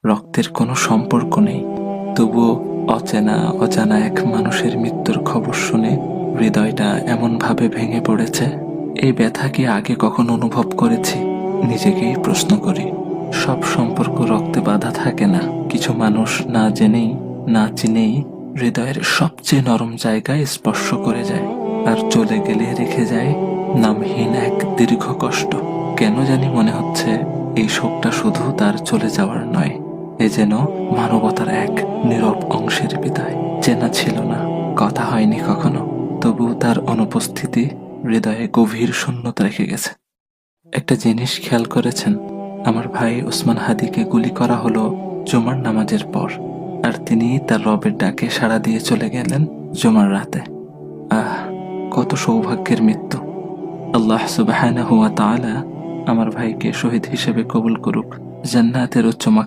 রক্তের কোনো সম্পর্ক নেই, তবুও অজানা এক মানুষের মৃত্যুর খবর শুনে হৃদয়টা এমনভাবে ভেঙে পড়েছে। এই ব্যথা কি আগে কখনো অনুভব করেছি? নিজেকেই প্রশ্ন করি। সব সম্পর্ক রক্তে বাঁধা থাকে না। কিছু মানুষ না জেনেই না চিনেই হৃদয়ের সবচেয়ে নরম জায়গায় স্পর্শ করে যায়, আর চলে গেলে রেখে যায় নামহীন এক দীর্ঘ কষ্ট। কেন জানি মনে হচ্ছে এই শোকটা শুধু তার চলে যাওয়ার নয়, এ যেন মানবতার এক নীরব অংশের বিদায়। চেনা ছিল না, কথা হয়নি কখনো, তবু তার অনুপস্থিতি হৃদয়ে গভীর শূন্যতা রেখে গেছে। একটা জিনিস খেয়াল করেছেন? আমার ভাই ওসমান হাদিকে গুলি করা হলো জুমার নামাজের পর, আর তিনি তার রবের ডাকে সাড়া দিয়ে চলে গেলেন জুমার রাতে। আহ, কত সৌভাগ্যের মৃত্যু! আল্লাহ সুবহানাহু ওয়া তাআলা আমার ভাইকে শহীদ হিসেবে কবুল করুক, জান্নাতের উচ্চ